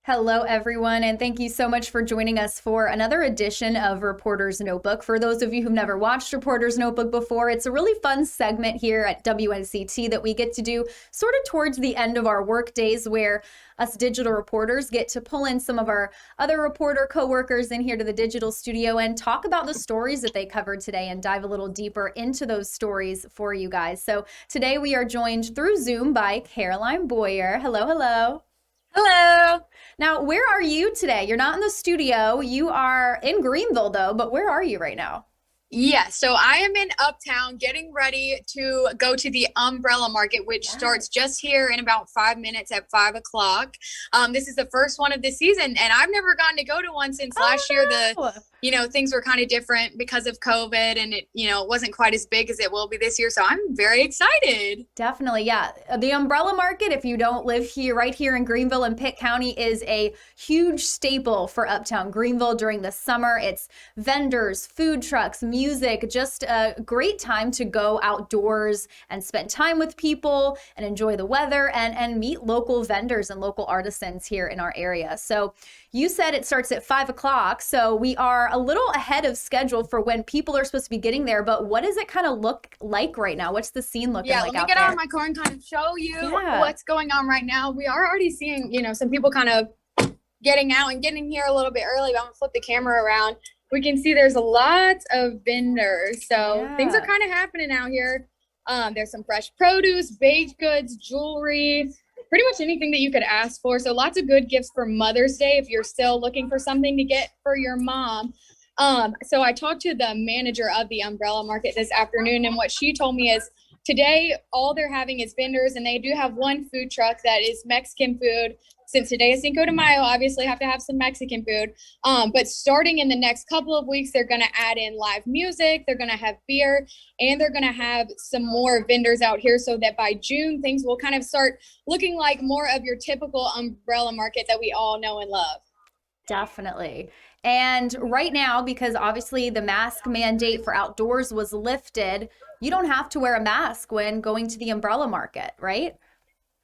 Hello, everyone, and thank you so much for joining us for another edition of Reporter's Notebook. For those of you who've never watched Reporter's Notebook before, it's a really fun segment here at WNCT that we get to do sort of towards the end of our work days, where us digital reporters get to pull in some of our other reporter coworkers in here to the digital studio and talk about the stories that they covered today and dive a little deeper into those stories for you guys. So today we are joined through Zoom by Caroline Bowyer. Hello, hello. Hello. Now, where are you today? You're not in the studio. You are in Greenville, though, but where are you right now? Yeah, so I am in Uptown getting ready to go to the Umbrella Market, which starts Yes. just here in about 5 minutes at 5 o'clock. This is the first one of the season, and I've never gotten to go to one since last year. Oh, Things were kind of different because of COVID, and it wasn't quite as big as it will be this year. So I'm very excited. definitely. Yeah. The Umbrella Market, if you don't live here, right here in Greenville and Pitt County, is a huge staple for Uptown Greenville during the summer. It's vendors, food trucks, music, just a great time to go outdoors and spend time with people and enjoy the weather and meet local vendors and local artisans here in our area. So you said it starts at 5 o'clock. So we are a little ahead of schedule for when people are supposed to be getting there. But what does it kind of look like right now? What's the scene looking Yeah, like let me out get out there? of my car and kind of show you Yeah. what's going on right now. We are already seeing, some people kind of getting out and getting here a little bit early. But I'm gonna flip the camera around. We can see there's a lot of vendors. So things are Yeah. kind of happening out here. There's some fresh produce, baked goods, jewelry, pretty much anything that you could ask for. So lots of good gifts for Mother's Day if you're still looking for something to get for your mom. So I talked to the manager of the Umbrella Market this afternoon, and what she told me is today all they're having is vendors, and they do have one food truck that is Mexican food. Since today is Cinco de Mayo, obviously have to have some Mexican food. But starting in the next couple of weeks, they're going to add in live music, they're going to have beer, and they're going to have some more vendors out here so that by June, things will kind of start looking like more of your typical Umbrella Market that we all know and love. Definitely. And right now, because obviously the mask mandate for outdoors was lifted, you don't have to wear a mask when going to the Umbrella Market, right?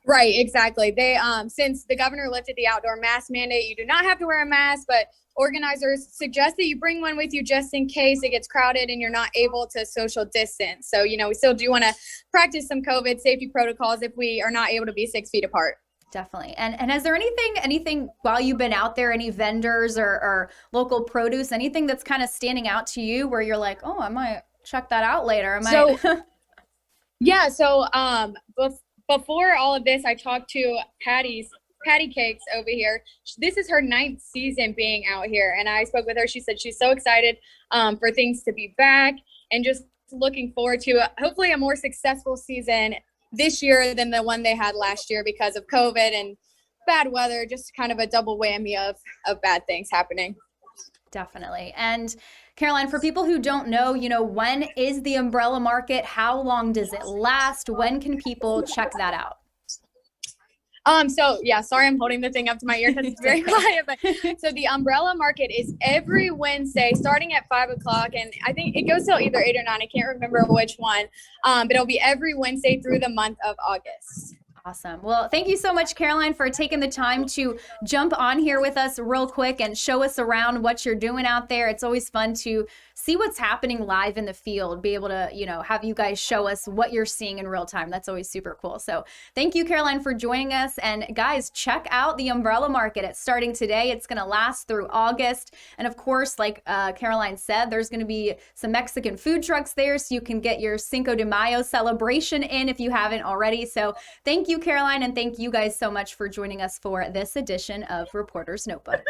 Right, exactly. They since the governor lifted the outdoor mask mandate, you do not have to wear a mask, but organizers suggest that you bring one with you just in case it gets crowded and you're not able to social distance. So, we still do want to practice some COVID safety protocols if we are not able to be 6 feet apart. Definitely. And is there anything while you've been out there, any vendors or local produce, anything that's kind of standing out to you where you're like, oh, I might check that out later. I So might. yeah, so before all of this, I talked to Patty Cakes over here. This is her ninth season being out here, and I spoke with her. She said she's so excited for things to be back and just looking forward to hopefully a more successful season this year than the one they had last year because of COVID and bad weather. Just kind of a double whammy of bad things happening. Definitely. And Caroline, for people who don't know, when is the Umbrella Market? How long does it last? When can people check that out? So yeah, sorry, I'm holding the thing up to my ear because it's very quiet. But so the Umbrella Market is every Wednesday starting at 5 o'clock, and I think it goes till either 8 or 9. I can't remember which one. But it'll be every Wednesday through the month of August. Awesome. Well, thank you so much, Caroline, for taking the time to jump on here with us real quick and show us around what you're doing out there. It's always fun to see what's happening live in the field, be able to, have you guys show us what you're seeing in real time. That's always super cool. So thank you, Caroline, for joining us. And guys, check out the Umbrella Market. It's starting today. It's going to last through August. And of course, like Caroline said, there's going to be some Mexican food trucks there so you can get your Cinco de Mayo celebration in if you haven't already. So thank you, Caroline, and thank you guys so much for joining us for this edition of Reporter's Notebook.